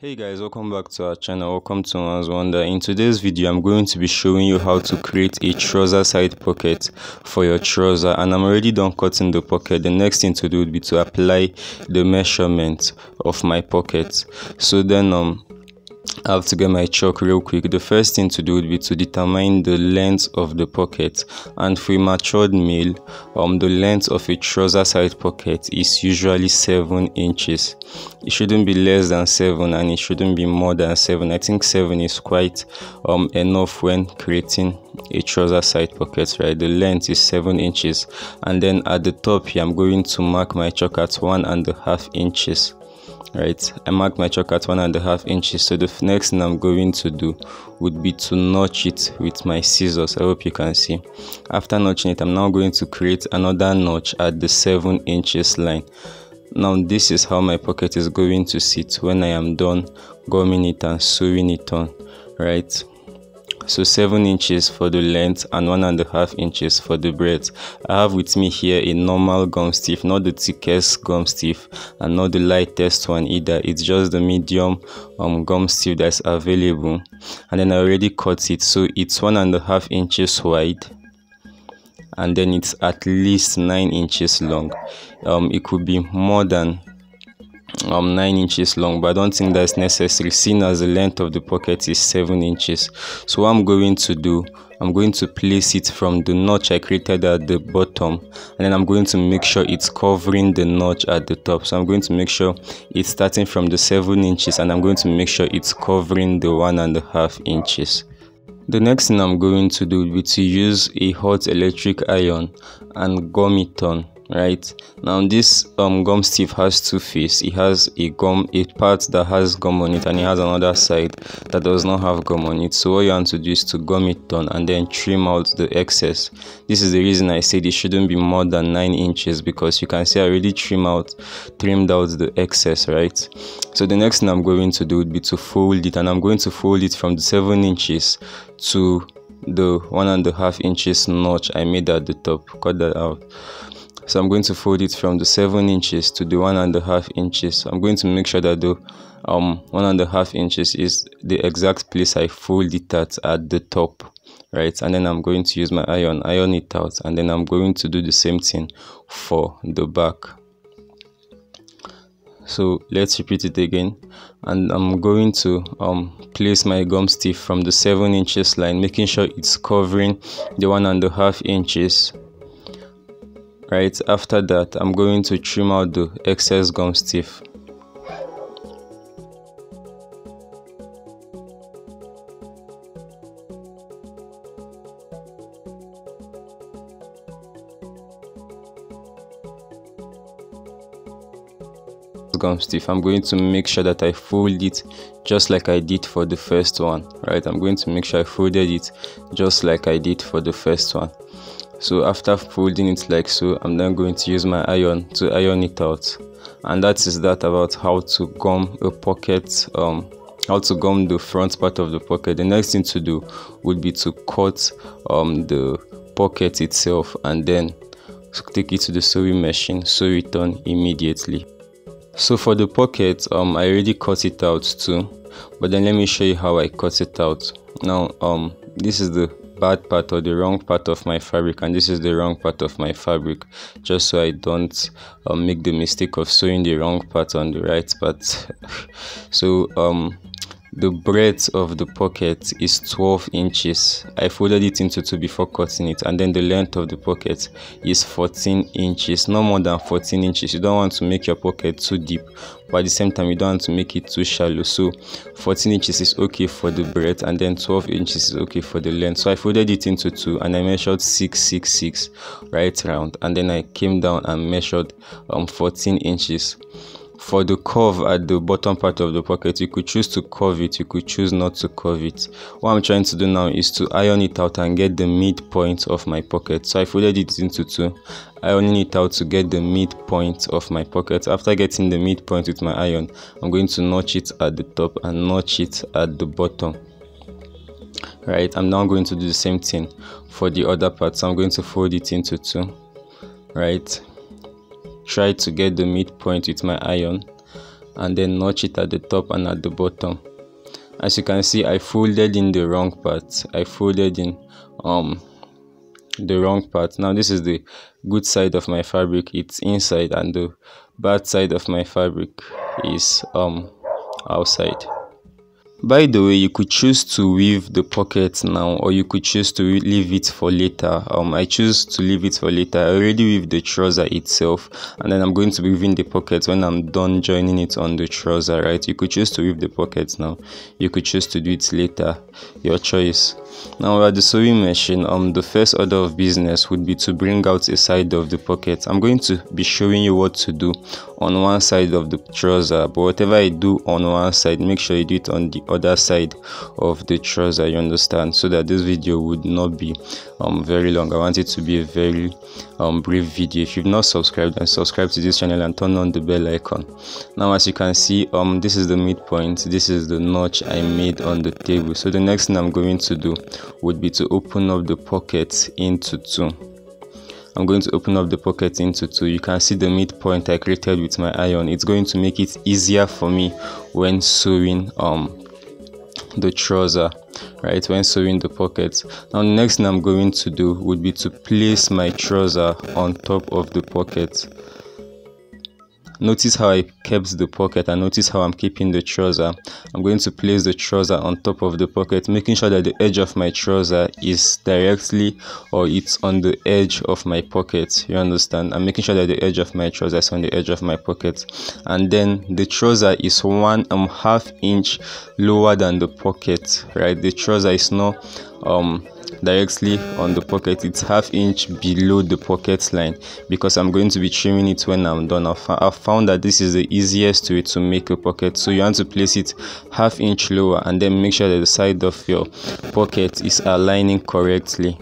Hey guys, welcome back to our channel. Welcome to NWA'S Wonder. In today's video, I'm going to be showing you how to create a trouser side pocket for your trouser, and I'm already done cutting the pocket. The next thing to do would be to apply the measurement of my pocket. So then I have to get my chalk real quick. The first thing to do would be to determine the length of the pocket, and for a matured male, the length of a trouser side pocket is usually 7 inches. It shouldn't be less than 7 and it shouldn't be more than 7. I think 7 is quite enough when creating a trouser side pocket, right? The length is 7 inches, and then at the top here I'm going to mark my chalk at 1.5 inches. Right, I marked my chalk at 1.5 inches. So the next thing I'm going to do would be to notch it with my scissors. I hope you can see. After notching it, I'm now going to create another notch at the 7 inches line. Now this is how my pocket is going to sit when I am done gumming it and sewing it on, right? So 7 inches for the length and 1.5 inches for the breadth. I have with me here a normal gum stiff, not the thickest gum stiff and not the lightest one either. It's just the medium gum stiff that's available, and then I already cut it. So it's 1.5 inches wide, and then it's at least 9 inches long. It could be more than 9 inches long, but I don't think that's necessary, seeing as the length of the pocket is 7 inches. So what I'm going to do, I'm going to place it from the notch I created at the bottom, and then I'm going to make sure it's covering the notch at the top. So I'm going to make sure it's starting from the 7 inches, and I'm going to make sure it's covering the 1.5 inches. The next thing I'm going to do will be to use a hot electric iron and gum it on. Right now, this gum stiff has two faces. It has a part that has gum on it, and it has another side that does not have gum on it. So what you want to do is to gum it on and then trim out the excess. This is the reason I said it shouldn't be more than 9 inches, because you can see I already trimmed out the excess, right? So the next thing I'm going to do would be to fold it, and I'm going to fold it from the 7 inches to the 1.5 inches notch I made at the top. Cut that out. So I'm going to fold it from the 7 inches to the 1.5 inches. I'm going to make sure that the 1.5 inches is the exact place I fold it at the top, right? And then I'm going to use my iron it out, and then I'm going to do the same thing for the back. So let's repeat it again, and I'm going to place my gum stiff from the 7 inches line, making sure it's covering the 1.5 inches. Right after that, I'm going to trim out the excess gum stiff. Gum stiff, I'm going to make sure that I fold it just like I did for the first one. Right, I'm going to make sure I folded it just like I did for the first one. So after folding it like so, I'm then going to use my iron to iron it out. And that is that about how to gum a pocket, how to gum the front part of the pocket. The next thing to do would be to cut the pocket itself, and then take it to the sewing machine, sew it on immediately. So for the pocket, I already cut it out too, but then let me show you how I cut it out. Now this is the bad part or the wrong part of my fabric, and this is the wrong part of my fabric, just so I don't make the mistake of sewing the wrong part on the right part. So the breadth of the pocket is 12 inches. I folded it into 2 before cutting it, and then the length of the pocket is 14 inches, no more than 14 inches. You don't want to make your pocket too deep, but at the same time you don't want to make it too shallow. So 14 inches is okay for the breadth, and then 12 inches is okay for the length. So I folded it into 2, and I measured 666 right round, and then I came down and measured 14 inches. For the curve at the bottom part of the pocket, you could choose to curve it, you could choose not to curve it. What I'm trying to do now is to iron it out and get the midpoint of my pocket. So I folded it into 2, ironing it out to get the midpoint of my pocket. After getting the midpoint with my iron, I'm going to notch it at the top and notch it at the bottom. Right, I'm now going to do the same thing for the other part. So I'm going to fold it into 2, right? Try to get the midpoint with my iron, and then notch it at the top and at the bottom. As you can see, I folded in the wrong part. I folded in the wrong part. Now this is the good side of my fabric, it's inside, and the bad side of my fabric is outside. By the way, you could choose to weave the pocket now, or you could choose to leave it for later. I choose to leave it for later. I already weaved the trouser itself, and then I'm going to be weaving the pocket when I'm done joining it on the trouser, right? You could choose to weave the pockets now, you could choose to do it later, your choice. Now we're at the sewing machine. The first order of business would be to bring out a side of the pocket. I'm going to be showing you what to do on one side of the trouser, but whatever I do on one side, make sure you do it on the other side of the trouser, you understand, so that this video would not be very long. I want it to be a very brief video. If you've not subscribed, then subscribe to this channel and turn on the bell icon. Now as you can see, this is the midpoint, this is the notch I made on the table. So the next thing I'm going to do would be to open up the pocket into two. I'm going to open up the pocket into two. You can see the midpoint I created with my iron. It's going to make it easier for me when sewing the trouser, right, when sewing the pockets. Now the next thing I'm going to do would be to place my trouser on top of the pocket. Notice how I kept the pocket and notice how I'm keeping the trouser. I'm going to place the trouser on top of the pocket, making sure that the edge of my trouser is directly, or it's on the edge of my pocket, you understand. I'm making sure that the edge of my trouser is on the edge of my pocket, and then the trouser is 1.5 inch lower than the pocket, right? The trouser is not directly on the pocket, it's 1/2 inch below the pocket line, because I'm going to be trimming it when I'm done. I've found that this is the easiest way to make a pocket. So you want to place it 1/2 inch lower, and then make sure that the side of your pocket is aligning correctly.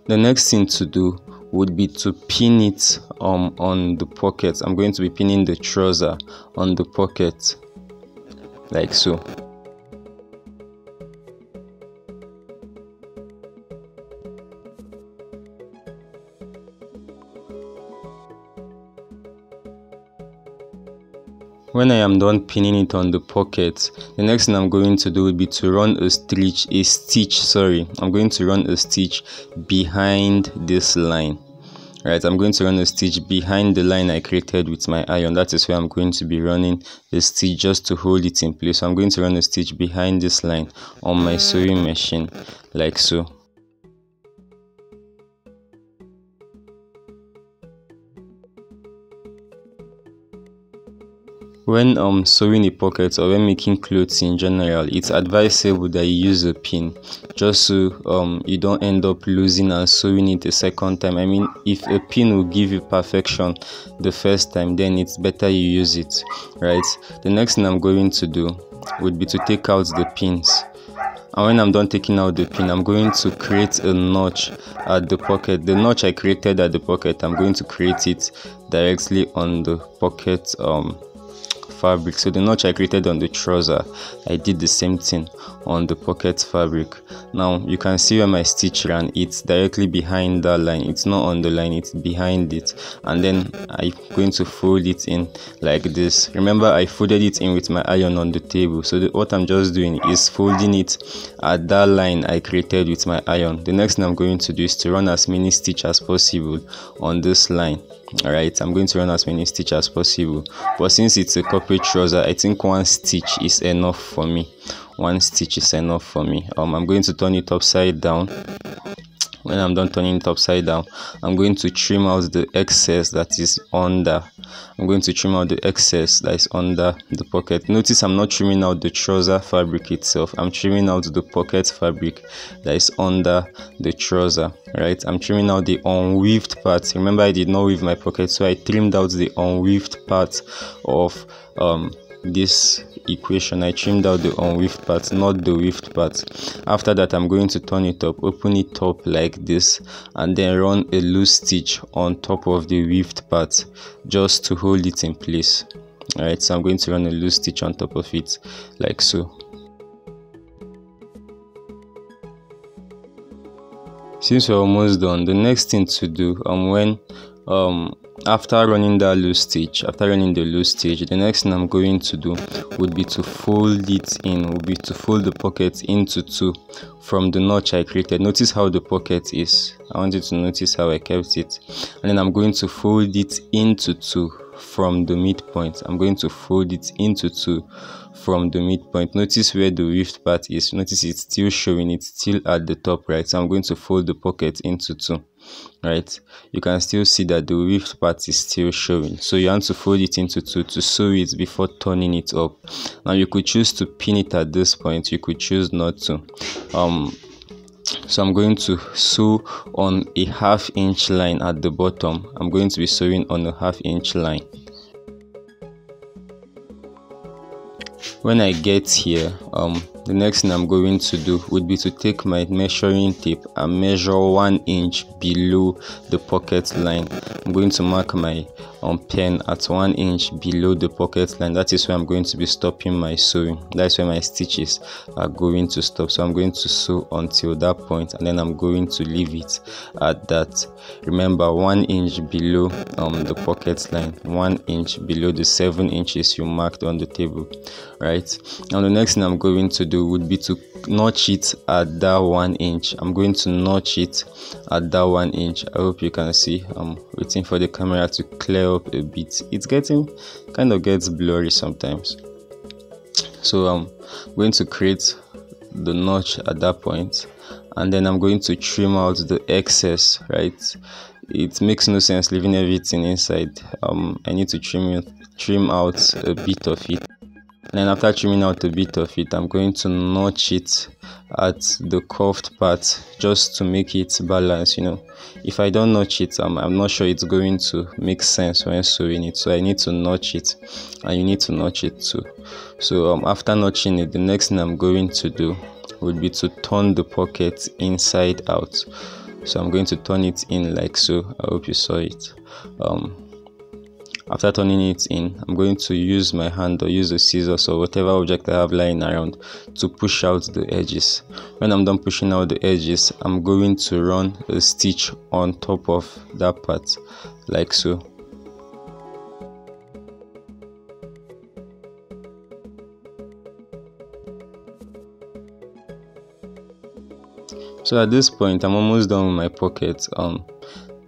The next thing to do would be to pin it on the pocket. I'm going to be pinning the trouser on the pocket like so. When I am done pinning it on the pocket, the next thing I'm going to do would be to run a stitch. I'm going to run a stitch behind this line. Right, I'm going to run a stitch behind the line I created with my iron. That is where I'm going to be running the stitch just to hold it in place. So I'm going to run a stitch behind this line on my sewing machine like so. When sewing a pocket or when making clothes in general, it's advisable that you use a pin, just so you don't end up losing and sewing it a second time. I mean, if a pin will give you perfection the first time, then it's better you use it, right? The next thing I'm going to do would be to take out the pins. And when I'm done taking out the pin, I'm going to create a notch at the pocket. The notch I created at the pocket, I'm going to create it directly on the pocket fabric. So the notch I created on the trouser, I did the same thing on the pocket fabric. Now you can see where my stitch ran, it's directly behind that line, it's not on the line, it's behind it. And then I'm going to fold it in like this. Remember, I folded it in with my iron on the table, so what I'm just doing is folding it at that line I created with my iron. The next thing I'm going to do is to run as many stitches as possible on this line. Alright, I'm going to run as many stitches as possible, but since it's a corporate trouser, I think one stitch is enough for me. One stitch is enough for me. I'm going to turn it upside down. When I'm done turning it upside down, I'm going to trim out the excess that is under. I'm going to trim out the excess that is under the pocket. Notice I'm not trimming out the trouser fabric itself, I'm trimming out the pocket fabric that is under the trouser. Right, I'm trimming out the unweaved part. Remember, I did not weave my pocket, so I trimmed out the unweaved part of this equation. I trimmed out the unweaved part, not the weaved part. After that, I'm going to turn it up, open it up like this, and then run a loose stitch on top of the weaved part just to hold it in place. Alright, so I'm going to run a loose stitch on top of it like so. Since we're almost done, the next thing to do when after running the loose stitch, the next thing I'm going to do would be to fold it in, fold the pocket into two from the notch I created. Notice how the pocket is. I want you to notice how I kept it. And then I'm going to fold it into two from the midpoint. I'm going to fold it into two from the midpoint. Notice where the rift part is. Notice it's still showing, it's still at the top, right? So I'm going to fold the pocket into two, right? You can still see that the rift part is still showing, so you want to fold it into two to sew it before turning it up. Now you could choose to pin it at this point, you could choose not to. So I'm going to sew on a 1/2 inch line at the bottom. I'm going to be sewing on a 1/2 inch line. When I get here, the next thing I'm going to do would be to take my measuring tape and measure 1 inch below the pocket line. I'm going to mark my pen at 1 inch below the pocket line. That is where I'm going to be stopping my sewing. That's where my stitches are going to stop. So I'm going to sew until that point, and then I'm going to leave it at that. Remember, 1 inch below the pocket line, 1 inch below the 7 inches you marked on the table, right? Now the next thing I'm going to do would be to notch it at that 1 inch. I'm going to notch it at that 1 inch. I hope you can see. I'm waiting for the camera to clear up a bit. It's kind of gets blurry sometimes. So I'm going to create the notch at that point, and then I'm going to trim out the excess, right? It makes no sense leaving everything inside. I need to trim out a bit of it. And then after trimming out a bit of it, I'm going to notch it at the curved part just to make it balance. If I don't notch it, I'm not sure it's going to make sense when sewing it. So I need to notch it, and you need to notch it too. So after notching it, the next thing I'm going to do would be to turn the pocket inside out. So I'm going to turn it in like so. I hope you saw it. After turning it in, I'm going to use my hand or use the scissors or whatever object I have lying around to push out the edges. When I'm done pushing out the edges, I'm going to run a stitch on top of that part, like so. So at this point, I'm almost done with my pocket.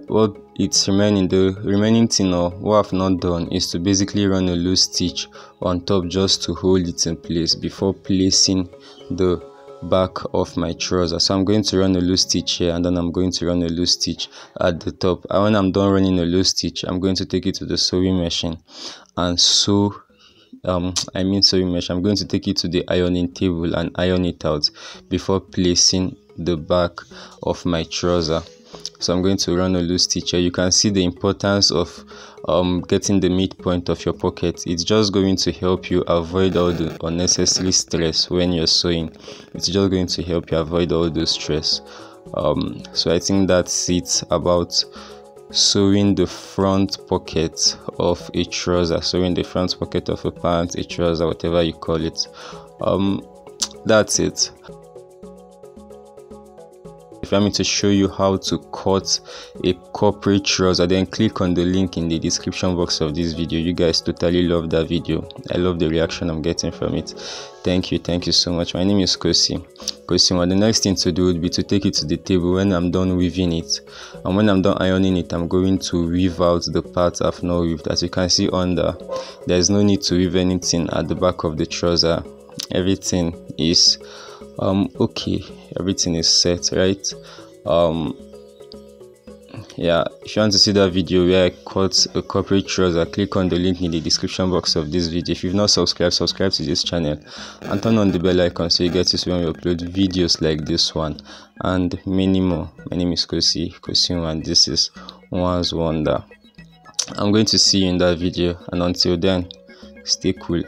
What it's remaining, the remaining thing, or what I've not done, is to basically run a loose stitch on top just to hold it in place before placing the back of my trouser. So I'm going to run a loose stitch here, and then I'm going to run a loose stitch at the top. And when I'm done running a loose stitch, I'm going to take it to the sewing machine and sew. I'm going to take it to the ironing table and iron it out before placing the back of my trouser. So I'm going to run a loose stitch here. You can see the importance of getting the midpoint of your pocket. It's just going to help you avoid all the unnecessary stress when you're sewing. It's just going to help you avoid all the stress. So I think that's it about sewing the front pocket of a trouser, sewing the front pocket of a pant, a trouser, whatever you call it. That's it. If you want me to show you how to cut a corporate trouser, then click on the link in the description box of this video. You guys totally love that video. I love the reaction I'm getting from it. Thank you so much. My name is Kosi. The next thing to do would be to take it to the table when I'm done weaving it, and when I'm done ironing it, I'm going to weave out the parts I've not weaved. As you can see under, there's no need to weave anything at the back of the trouser. Everything is okay, everything is set, right? Yeah, if you want to see that video where I cut a corporate trouser, click on the link in the description box of this video. If you've not subscribed, subscribe to this channel and turn on the bell icon so you get to see when we upload videos like this one and many more. My name is Kosi, and this is NWA'S Wonder. I'm going to see you in that video, and until then, stay cool.